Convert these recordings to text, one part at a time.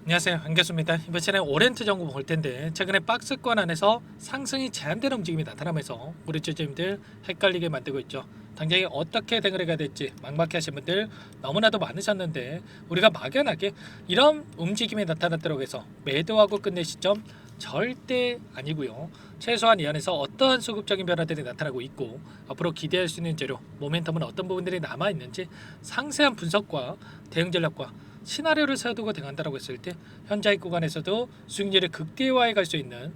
안녕하세요, 안겼습니다. 이번 시간에 오렌트 정보 볼 텐데, 최근에 박스권 안에서 상승이 제한되는 움직임이 나타나면서 우리 투자자님들 헷갈리게 만들고 있죠. 당장에 어떻게 대응을 해야 될지 막막해 하신 분들 너무나도 많으셨는데, 우리가 막연하게 이런 움직임이 나타났다고 해서 매도하고 끝낼 시점 절대 아니고요. 최소한 이 안에서 어떠한 수급적인 변화들이 나타나고 있고, 앞으로 기대할 수 있는 재료, 모멘텀은 어떤 부분들이 남아있는지 상세한 분석과 대응 전략과 시나리오를 세워두고 대응한다고 했을 때 현재 구간에서도 수익률을 극대화해 갈 수 있는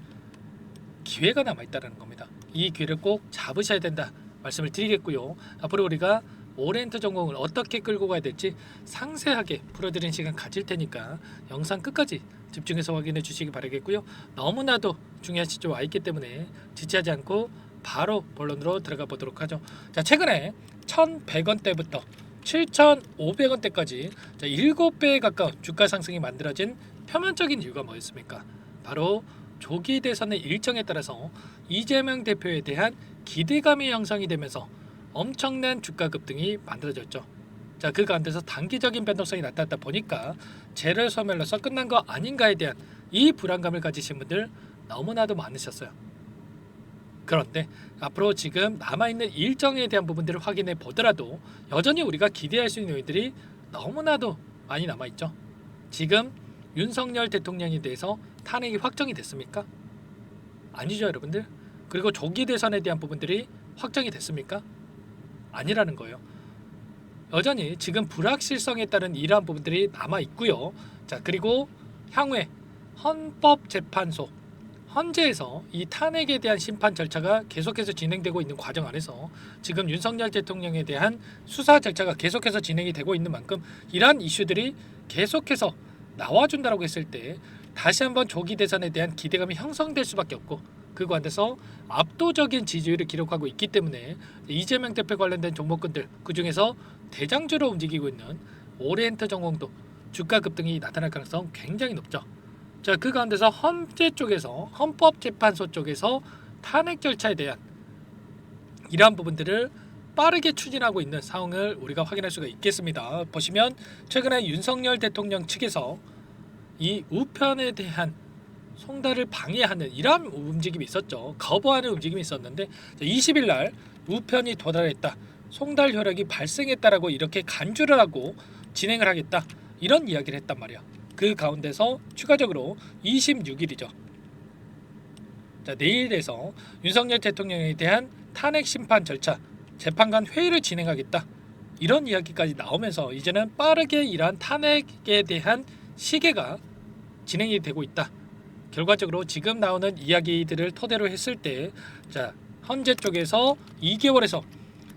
기회가 남아있다는 겁니다. 이 기회를 꼭 잡으셔야 된다 말씀을 드리겠고요. 앞으로 우리가 오렌트 전공을 어떻게 끌고 가야 될지 상세하게 풀어드리는 시간 가질 테니까 영상 끝까지 집중해서 확인해 주시기 바라겠고요. 너무나도 중요한 시점 와 있기 때문에 지체하지 않고 바로 본론으로 들어가 보도록 하죠. 자, 최근에 1,100원대부터 7,500원대까지 7배에 가까운 주가 상승이 만들어진 표면적인 이유가 뭐였습니까? 바로 조기 대선의 일정에 따라서 이재명 대표에 대한 기대감이 형성이 되면서 엄청난 주가 급등이 만들어졌죠. 자, 그 가운데서 단기적인 변동성이 나타났다 보니까 재를 소멸로서 끝난 거 아닌가에 대한 이 불안감을 가지신 분들 너무나도 많으셨어요. 그런데 앞으로 지금 남아있는 일정에 대한 부분들을 확인해 보더라도 여전히 우리가 기대할 수 있는 요인들이 너무나도 많이 남아있죠. 지금 윤석열 대통령에 대해서 탄핵이 확정이 됐습니까? 아니죠, 여러분들. 그리고 조기 대선에 대한 부분들이 확정이 됐습니까? 아니라는 거예요. 여전히 지금 불확실성에 따른 이러한 부분들이 남아있고요. 자, 그리고 향후에 헌법재판소 헌재에서 이 탄핵에 대한 심판 절차가 계속해서 진행되고 있는 과정 안에서 지금 윤석열 대통령에 대한 수사 절차가 계속해서 진행이 되고 있는 만큼 이러한 이슈들이 계속해서 나와준다고 했을 때 다시 한번 조기 대선에 대한 기대감이 형성될 수밖에 없고, 그 관해서 압도적인 지지율을 기록하고 있기 때문에 이재명 대표 관련된 종목군들, 그 중에서 대장주로 움직이고 있는 오리엔트 전공도 주가 급등이 나타날 가능성 굉장히 높죠. 자, 그 가운데서 헌재 쪽에서 헌법재판소 쪽에서 탄핵 절차에 대한 이러한 부분들을 빠르게 추진하고 있는 상황을 우리가 확인할 수가 있겠습니다. 보시면 최근에 윤석열 대통령 측에서 이 우편에 대한 송달을 방해하는 이러한 움직임이 있었죠. 거부하는 움직임이 있었는데 20일 날 우편이 도달했다, 송달 효력이 발생했다라고 이렇게 간주를 하고 진행을 하겠다, 이런 이야기를 했단 말이야. 그 가운데서 추가적으로 26일이죠. 자, 내일에서 윤석열 대통령에 대한 탄핵 심판 절차, 재판관 회의를 진행하겠다, 이런 이야기까지 나오면서 이제는 빠르게 이러한 탄핵에 대한 시계가 진행이 되고 있다. 결과적으로 지금 나오는 이야기들을 토대로 했을 때, 자, 헌재 쪽에서 2개월에서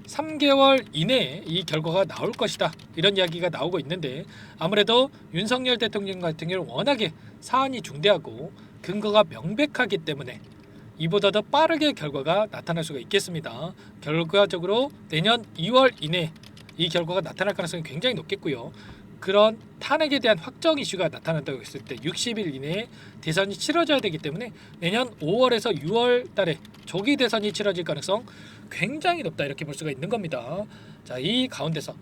3개월 이내에 이 결과가 나올 것이다, 이런 이야기가 나오고 있는데, 아무래도 윤석열 대통령 같은 경우는 워낙에 사안이 중대하고 근거가 명백하기 때문에 이보다 더 빠르게 결과가 나타날 수가 있겠습니다. 결과적으로 내년 2월 이내 이 결과가 나타날 가능성이 굉장히 높겠고요. 그런 탄핵에 대한 확정 이슈가 나타난다고 했을 때 60일 이내에 대선이 치러져야 되기 때문에 내년 5월에서 6월 달에 조기 대선이 치러질 가능성 굉장히 높다, 이렇게 볼 수가 있는 겁니다. 자, 이 가운데서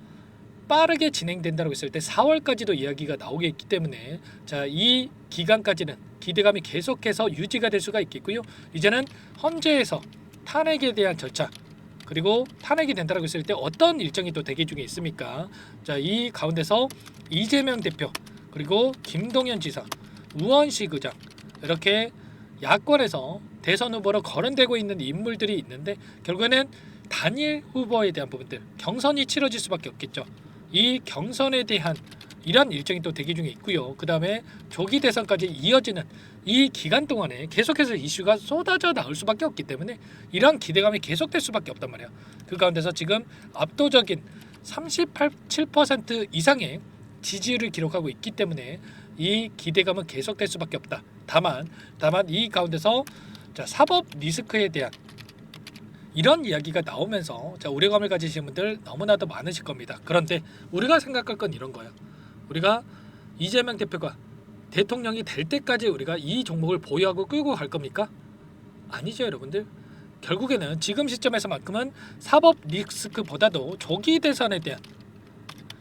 빠르게 진행된다고 했을 때 4월까지도 이야기가 나오게 있기 때문에, 자, 이 기간까지는 기대감이 계속해서 유지가 될 수가 있겠고요. 이제는 헌재에서 탄핵에 대한 절차, 그리고 탄핵이 된다고 했을 때 어떤 일정이 또 대기 중에 있습니까? 자, 이 가운데서 이재명 대표, 그리고 김동연 지사, 우원식 의장, 이렇게 야권에서 대선 후보로 거론되고 있는 인물들이 있는데, 결국에는 단일 후보에 대한 부분들, 경선이 치러질 수밖에 없겠죠. 이 경선에 대한 이런 일정이 또 대기 중에 있고요. 그 다음에 조기 대선까지 이어지는 이 기간 동안에 계속해서 이슈가 쏟아져 나올 수밖에 없기 때문에 이런 기대감이 계속될 수밖에 없단 말이야. 그 가운데서 지금 압도적인 38.7% 이상의 지지율을 기록하고 있기 때문에 이 기대감은 계속될 수밖에 없다. 다만 이 가운데서, 자, 사법 리스크에 대한 이런 이야기가 나오면서, 자, 우려감을 가지신 분들 너무나도 많으실 겁니다. 그런데 우리가 생각할 건 이런 거예요. 우리가 이재명 대표가 대통령이 될 때까지 우리가 이 종목을 보유하고 끌고 갈 겁니까? 아니죠, 여러분들. 결국에는 지금 시점에서만큼은 사법 리스크보다도 조기 대선에 대한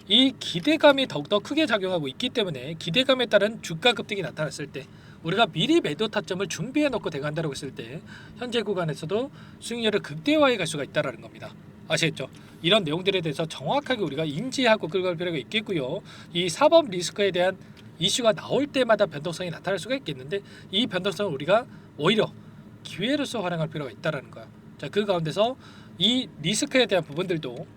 이 기대감이 더욱더 크게 작용하고 있기 때문에 기대감에 따른 주가 급등이 나타났을 때 우리가 미리 매도 타점을 준비해 놓고 대응한다고 했을 때 현재 구간에서도 수익률을 극대화해 갈 수가 있다는 겁니다. 아시겠죠? 이런 내용들에 대해서 정확하게 우리가 인지하고 끌고 갈 필요가 있겠고요. 이 사법 리스크에 대한 이슈가 나올 때마다 변동성이 나타날 수가 있겠는데 이 변동성을 우리가 오히려 기회로서 활용할 필요가 있다는 거야. 자, 그 가운데서 이 리스크에 대한 부분들도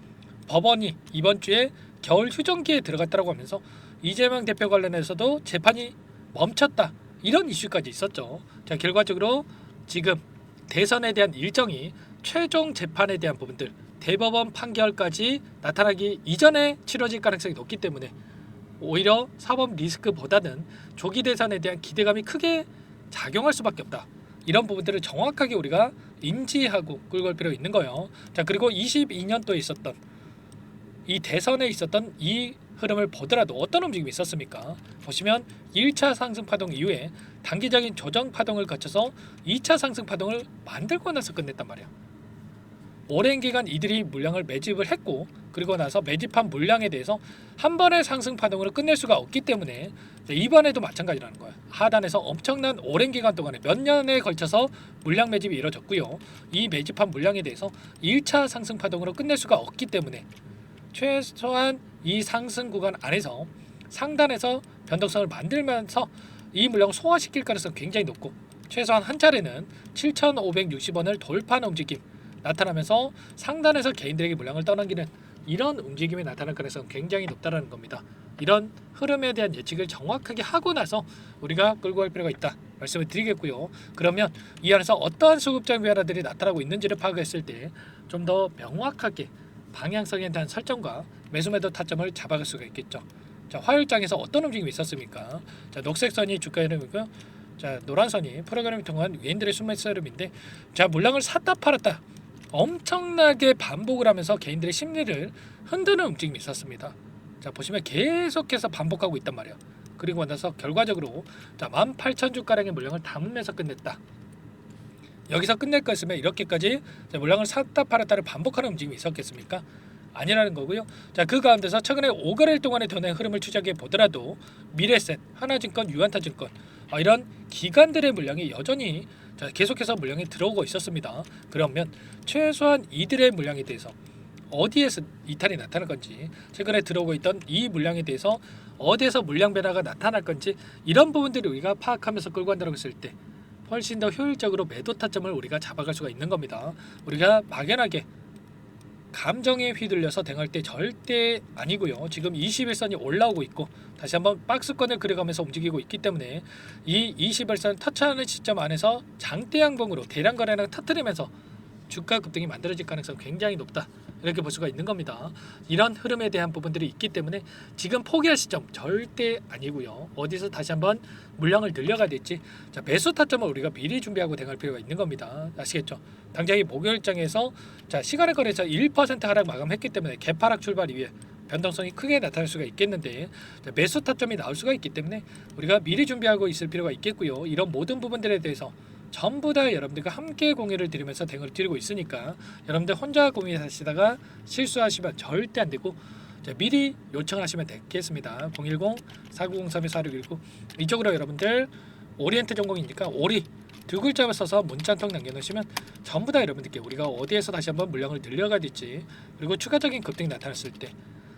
법원이 이번 주에 겨울 휴정기에 들어갔다고 하면서 이재명 대표 관련해서도 재판이 멈췄다 이런 이슈까지 있었죠. 자, 결과적으로 지금 대선에 대한 일정이 최종 재판에 대한 부분들 대법원 판결까지 나타나기 이전에 치러질 가능성이 높기 때문에 오히려 사법 리스크보다는 조기 대선에 대한 기대감이 크게 작용할 수밖에 없다. 이런 부분들을 정확하게 우리가 인지하고 끌고 갈 필요가 있는 거예요. 자, 그리고 22년도에 있었던 이 대선에 있었던 이 흐름을 보더라도 어떤 움직임이 있었습니까? 보시면 1차 상승 파동 이후에 단기적인 조정 파동을 거쳐서 2차 상승 파동을 만들고 나서 끝냈단 말이야. 오랜 기간 이들이 물량을 매집을 했고 그리고 나서 매집한 물량에 대해서 한 번의 상승 파동으로 끝낼 수가 없기 때문에 이번에도 마찬가지라는 거야. 하단에서 엄청난 오랜 기간 동안에 몇 년에 걸쳐서 물량 매집이 이루어졌고요. 이 매집한 물량에 대해서 1차 상승 파동으로 끝낼 수가 없기 때문에 최소한 이 상승 구간 안에서 상단에서 변동성을 만들면서 이 물량을 소화시킬 가능성이 굉장히 높고 최소한 한 차례는 7,560원을 돌파하는 움직임 나타나면서 상단에서 개인들에게 물량을 떠넘기는 이런 움직임이 나타날 가능성이 굉장히 높다는 겁니다. 이런 흐름에 대한 예측을 정확하게 하고 나서 우리가 끌고 갈 필요가 있다 말씀을 드리겠고요. 그러면 이 안에서 어떠한 수급적 변화들이 나타나고 있는지를 파악했을 때 좀 더 명확하게 방향성에 대한 설정과 매수매도 타점을 잡아갈 수가 있겠죠. 자, 화요일장에서 어떤 움직임이 있었습니까? 자, 녹색 선이 주가 흐름이고요. 자, 노란 선이 프로그래밍 통한 위인들의 순매수 흐름인데, 자, 물량을 샀다 팔았다 엄청나게 반복을 하면서 개인들의 심리를 흔드는 움직임이 있었습니다. 자, 보시면 계속해서 반복하고 있단 말이에요. 그리고 나서 결과적으로 자, 18,000주 가량의 물량을 담으면서 끝냈다. 여기서 끝낼 거였으면 이렇게까지 물량을 샀다 팔았다를 반복하는 움직임이 있었겠습니까? 아니라는 거고요. 자, 그 가운데서 최근에 5거래일 동안의 돈의 흐름을 추적해 보더라도 미래셋, 하나증권, 유한타증권 이런 기관들의 물량이 여전히 계속해서 물량이 들어오고 있었습니다. 그러면 최소한 이들의 물량에 대해서 어디에서 이탈이 나타날 건지 최근에 들어오고 있던 이 물량에 대해서 어디에서 물량 변화가 나타날 건지 이런 부분들을 우리가 파악하면서 끌고 간다고 했을 때 훨씬 더 효율적으로 매도 타점을 우리가 잡아갈 수가 있는 겁니다. 우리가 막연하게 감정에 휘둘려서 대응할 때 절대 아니고요. 지금 21선이 올라오고 있고 다시 한번 박스권을 그려가면서 움직이고 있기 때문에 이 21선 터치하는 시점 안에서 장대 양봉으로 대량 거래량을 터뜨리면서 주가 급등이 만들어질 가능성이 굉장히 높다. 이렇게 볼 수가 있는 겁니다. 이런 흐름에 대한 부분들이 있기 때문에 지금 포기할 시점 절대 아니고요. 어디서 다시 한번 물량을 늘려가야 될지 자, 매수 타점을 우리가 미리 준비하고 대응할 필요가 있는 겁니다. 아시겠죠? 당장이 목요일장에서 자, 시간의 거래에서 1% 하락 마감했기 때문에 개파락 출발 이후에 변동성이 크게 나타날 수가 있겠는데 자, 매수 타점이 나올 수가 있기 때문에 우리가 미리 준비하고 있을 필요가 있겠고요. 이런 모든 부분들에 대해서 전부 다 여러분들과 함께 공유를 드리면서 대응을 드리고 있으니까 여러분들 혼자 공유하시다가 실수하시면 절대 안 되고 자, 미리 요청하시면 되겠습니다. 010-4903-4619 이쪽으로 여러분들 오리엔트 전공이니까 오리 두 글자를 써서 문자 한 통 남겨놓으시면 전부 다 여러분들께 우리가 어디에서 다시 한번 물량을 늘려가야 될지 그리고 추가적인 급등이 나타났을 때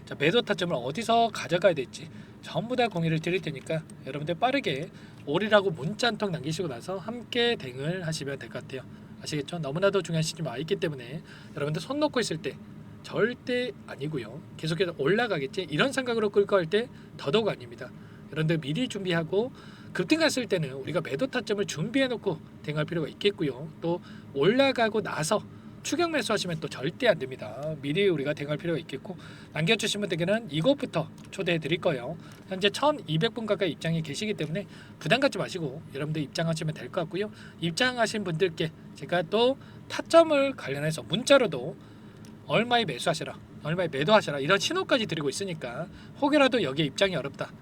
자, 매도 타점을 어디서 가져가야 될지 전부 다 공유를 드릴 테니까 여러분들 빠르게 오리라고 문자 한 통 남기시고 나서 함께 대응을 하시면 될 것 같아요. 아시겠죠? 너무나도 중요한 시점이 와 있기 때문에 여러분들 손 놓고 있을 때 절대 아니고요. 계속해서 올라가겠지 이런 생각으로 끌고 갈 때 더더욱 아닙니다. 여러분들 미리 준비하고 급등했을 때는 우리가 매도 타점을 준비해 놓고 대응할 필요가 있겠고요. 또 올라가고 나서 추격 매수하시면 또 절대 안 됩니다. 미리 우리가 대응할 필요가 있겠고 남겨주신 분들께는 이것부터 초대해 드릴 거예요. 현재 1200분 가까이 입장이 계시기 때문에 부담 갖지 마시고 여러분들 입장하시면 될 것 같고요. 입장하신 분들께 제가 또 타점을 관련해서 문자로도 얼마에 매수하시라 얼마에 매도하시라 이런 신호까지 드리고 있으니까 혹여라도 여기에 입장이 어렵다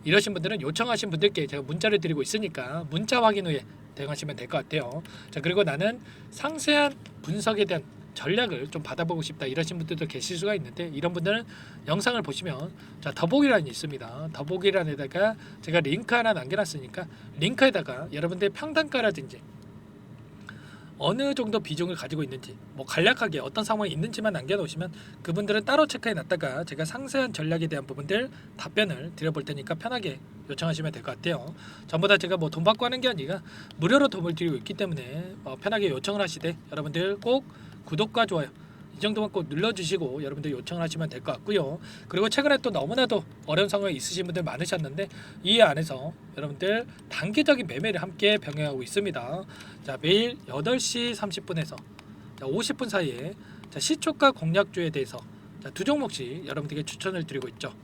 이러신 분들은 요청하신 분들께 제가 문자를 드리고 있으니까 문자 확인 후에 대응하시면 될 것 같아요. 자, 그리고 나는 상세한 분석에 대한 전략을 좀 받아보고 싶다 이러신 분들도 계실 수가 있는데, 이런 분들은 영상을 보시면 자 더보기란이 있습니다. 더보기란에다가 제가 링크 하나 남겨놨으니까 링크에다가 여러분들 평단가라든지 어느 정도 비중을 가지고 있는지, 뭐 간략하게 어떤 상황이 있는지만 남겨놓으시면 그분들은 따로 체크해 놨다가 제가 상세한 전략에 대한 부분들 답변을 드려볼 테니까 편하게 요청하시면 될 것 같아요. 전부 다 제가 뭐 돈 받고 하는 게 아니라 무료로 도움을 드리고 있기 때문에 편하게 요청을 하시되, 여러분들 꼭 구독과 좋아요 이 정도만 꼭 눌러주시고 여러분들 요청을 하시면 될 것 같고요. 그리고 최근에 또 너무나도 어려운 상황에 있으신 분들 많으셨는데, 이 안에서 여러분들 단기적인 매매를 함께 병행하고 있습니다. 자, 매일 8시 30분에서 50분 사이에 시초가 공략주에 대해서 두 종목씩 여러분들에게 추천을 드리고 있죠.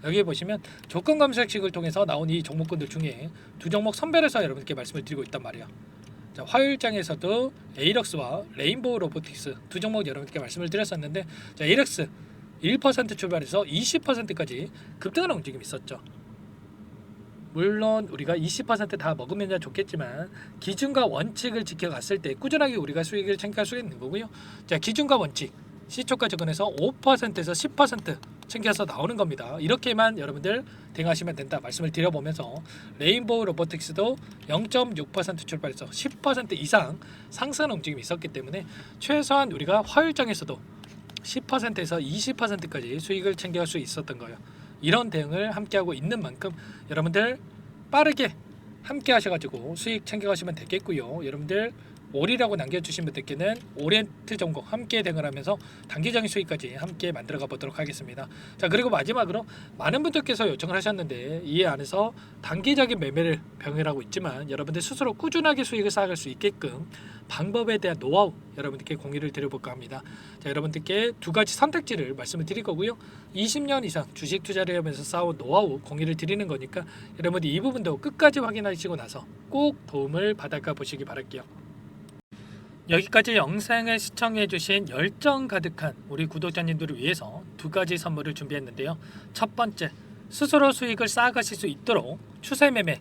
여기 보시면 조건 검색식을 통해서 나온 이 종목군들 중에 두 종목 선별해서 여러분께 말씀을 드리고 있단 말이에요. 자, 화요일장에서도 에이럭스와 레인보우 로보틱스 두 종목 여러분께 말씀을 드렸었는데, 자, 에이럭스 1% 출발해서 20%까지 급등하는 움직임이 있었죠. 물론 우리가 20%다 먹으면 좋겠지만 기준과 원칙을 지켜갔을 때 꾸준하게 우리가 수익을 챙겨갈 수 있는 거고요. 자, 기준과 원칙 시초가 접근해서 5%에서 10% 챙겨서 나오는 겁니다. 이렇게만 여러분들 대응하시면 된다 말씀을 드려보면서, 레인보우 로보틱스도 0.6% 출발해서 10% 이상 상승하는 움직임이 있었기 때문에 최소한 우리가 화요일장에서도 10%에서 20%까지 수익을 챙겨갈 수 있었던 거예요. 이런 대응을 함께하고 있는 만큼 여러분들 빠르게 함께 하셔가지고 수익 챙겨가시면 되겠고요. 여러분들 올이라고 남겨주신 분들께는 오리엔트 전공 함께 대응을 하면서 단기적인 수익까지 함께 만들어가 보도록 하겠습니다. 자, 그리고 마지막으로 많은 분들께서 요청을 하셨는데, 이 안에서 단기적인 매매를 병행하고 있지만 여러분들 스스로 꾸준하게 수익을 쌓아갈 수 있게끔 방법에 대한 노하우 여러분들께 공유를 드려볼까 합니다. 자, 여러분들께 두 가지 선택지를 말씀을 드릴 거고요. 20년 이상 주식 투자를 하면서 쌓아온 노하우 공유를 드리는 거니까 여러분들 이 부분도 끝까지 확인하시고 나서 꼭 도움을 받아가 보시기 바랄게요. 여기까지 영상을 시청해주신 열정 가득한 우리 구독자님들을 위해서 두 가지 선물을 준비했는데요. 첫 번째, 스스로 수익을 쌓아가실 수 있도록 추세 매매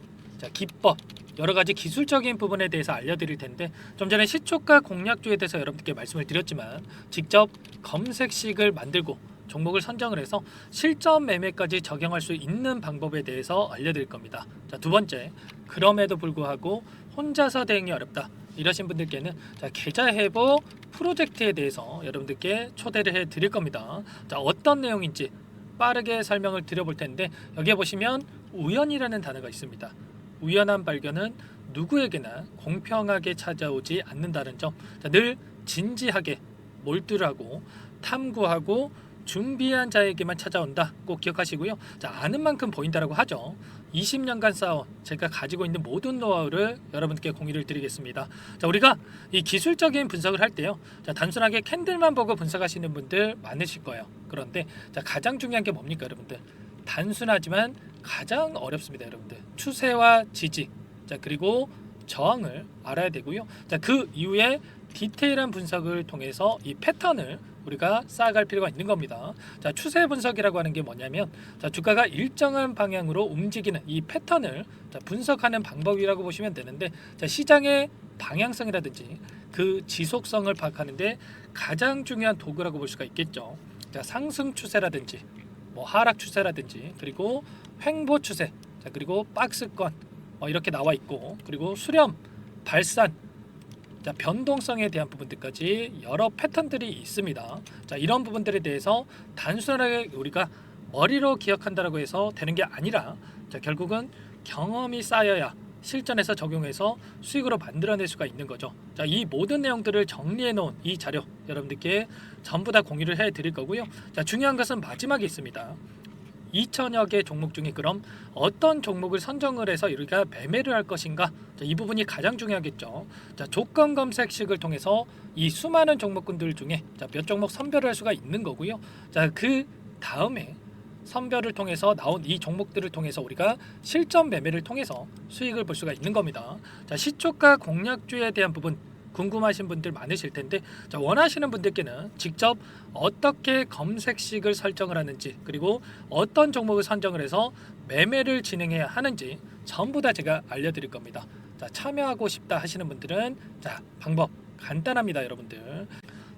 기법, 여러 가지 기술적인 부분에 대해서 알려드릴 텐데, 좀 전에 시초가 공략주에 대해서 여러분께 말씀을 드렸지만 직접 검색식을 만들고 종목을 선정을 해서 실전 매매까지 적용할 수 있는 방법에 대해서 알려드릴 겁니다. 자, 두 번째, 그럼에도 불구하고 혼자서 대응이 어렵다 이러신 분들께는 계좌 회복 프로젝트에 대해서 여러분들께 초대를 해 드릴 겁니다. 자, 어떤 내용인지 빠르게 설명을 드려볼 텐데, 여기에 보시면 우연이라는 단어가 있습니다. 우연한 발견은 누구에게나 공평하게 찾아오지 않는다는 점, 늘 진지하게 몰두하고 탐구하고 준비한 자에게만 찾아온다 꼭 기억하시고요. 자, 아는 만큼 보인다라고 하죠. 20년간 쌓아온 제가 가지고 있는 모든 노하우를 여러분께 공유를 드리겠습니다. 자, 우리가 이 기술적인 분석을 할 때요, 자, 단순하게 캔들만 보고 분석하시는 분들 많으실 거예요. 그런데 자, 가장 중요한 게 뭡니까 여러분들? 단순하지만 가장 어렵습니다. 여러분들 추세와 지지, 자, 그리고 저항을 알아야 되고요. 자, 그 이후에 디테일한 분석을 통해서 이 패턴을 우리가 쌓아갈 필요가 있는 겁니다. 자, 추세 분석이라고 하는 게 뭐냐면, 자, 주가가 일정한 방향으로 움직이는 이 패턴을 분석하는 방법이라고 보시면 되는데, 자, 시장의 방향성이라든지 그 지속성을 파악하는데 가장 중요한 도구라고 볼 수가 있겠죠. 자, 상승 추세라든지 뭐 하락 추세라든지, 그리고 횡보 추세, 자, 그리고 박스권 이렇게 나와 있고, 그리고 수렴, 발산, 자, 변동성에 대한 부분들까지 여러 패턴들이 있습니다. 자, 이런 부분들에 대해서 단순하게 우리가 머리로 기억한다라고 해서 되는 게 아니라, 자, 결국은 경험이 쌓여야 실전에서 적용해서 수익으로 만들어낼 수가 있는 거죠. 자, 이 모든 내용들을 정리해 놓은 이 자료 여러분들께 전부 다 공유를 해 드릴 거고요. 자, 중요한 것은 마지막에 있습니다. 2천여 개 종목 중에 그럼 어떤 종목을 선정을 해서 우리가 매매를 할 것인가? 자, 이 부분이 가장 중요하겠죠. 자, 조건 검색식을 통해서 이 수많은 종목군들 중에 몇 종목 선별을 할 수가 있는 거고요. 자, 그 다음에 선별을 통해서 나온 이 종목들을 통해서 우리가 실전 매매를 통해서 수익을 볼 수가 있는 겁니다. 자, 시초가 공략주에 대한 부분 궁금하신 분들 많으실 텐데, 자, 원하시는 분들께는 직접 어떻게 검색식을 설정을 하는지, 그리고 어떤 종목을 선정을 해서 매매를 진행해야 하는지 전부 다 제가 알려드릴 겁니다. 자, 참여하고 싶다 하시는 분들은 자, 방법 간단합니다. 여러분들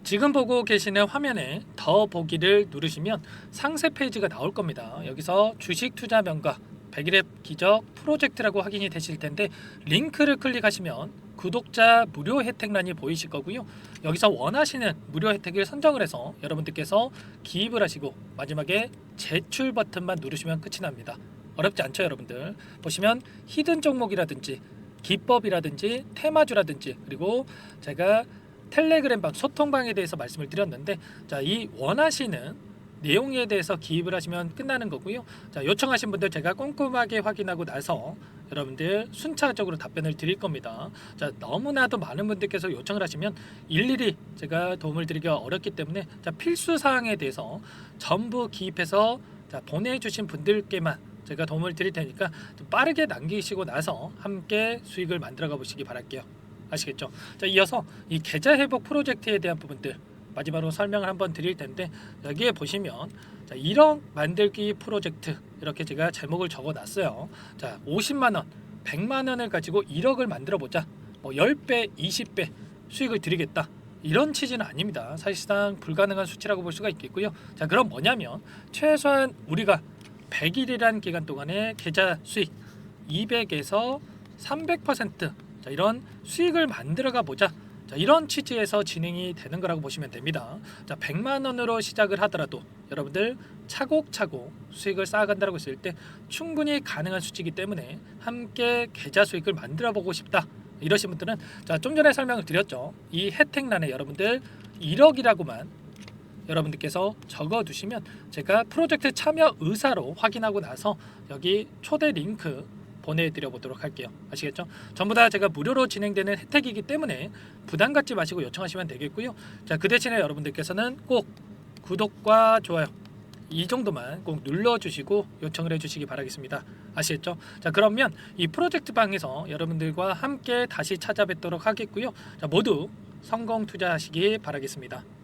지금 보고 계시는 화면에 더 보기를 누르시면 상세 페이지가 나올 겁니다. 여기서 주식 투자 명가 100일의 기적 프로젝트라고 확인이 되실 텐데 링크를 클릭하시면 구독자 무료 혜택란이 보이실 거고요. 여기서 원하시는 무료 혜택을 선정을 해서 여러분들께서 기입을 하시고 마지막에 제출 버튼만 누르시면 끝이 납니다. 어렵지 않죠, 여러분들. 보시면 히든 종목이라든지 기법이라든지 테마주라든지 그리고 제가 텔레그램방 소통방에 대해서 말씀을 드렸는데 자, 이 원하시는 내용에 대해서 기입을 하시면 끝나는 거고요. 자, 요청하신 분들 제가 꼼꼼하게 확인하고 나서 여러분들 순차적으로 답변을 드릴 겁니다. 자, 너무나도 많은 분들께서 요청을 하시면 일일이 제가 도움을 드리기가 어렵기 때문에 자, 필수 사항에 대해서 전부 기입해서 자, 보내주신 분들께만 제가 도움을 드릴 테니까 좀 빠르게 남기시고 나서 함께 수익을 만들어가 보시기 바랄게요. 아시겠죠? 자, 이어서 이 계좌 회복 프로젝트에 대한 부분들 마지막으로 설명을 한번 드릴 텐데 여기에 보시면 자, 1억 만들기 프로젝트 이렇게 제가 제목을 적어 놨어요. 자, 50만 원, 100만 원을 가지고 1억을 만들어 보자. 뭐 10배, 20배 수익을 드리겠다. 이런 취지는 아닙니다. 사실상 불가능한 수치라고 볼 수가 있겠고요. 자, 그럼 뭐냐면 최소한 우리가 100일이란 기간 동안에 계좌 수익 200에서 300% 자, 이런 수익을 만들어가 보자. 자, 이런 취지에서 진행이 되는 거라고 보시면 됩니다. 자, 100만 원으로 시작을 하더라도 여러분들 차곡차곡 수익을 쌓아간다고 했을 때 충분히 가능한 수치이기 때문에 함께 계좌 수익을 만들어 보고 싶다. 이러신 분들은 자, 좀 전에 설명을 드렸죠. 이 혜택란에 여러분들 1억이라고만 여러분들께서 적어 두시면 제가 프로젝트 참여 의사로 확인하고 나서 여기 초대 링크 보내드려 보도록 할게요. 아시겠죠? 전부 다 제가 무료로 진행되는 혜택이기 때문에 부담 갖지 마시고 요청하시면 되겠고요. 자, 그 대신에 여러분들께서는 꼭 구독과 좋아요 이 정도만 꼭 눌러주시고 요청을 해주시기 바라겠습니다. 아시겠죠? 자, 그러면 이 프로젝트 방에서 여러분들과 함께 다시 찾아뵙도록 하겠고요. 자, 모두 성공 투자하시기 바라겠습니다.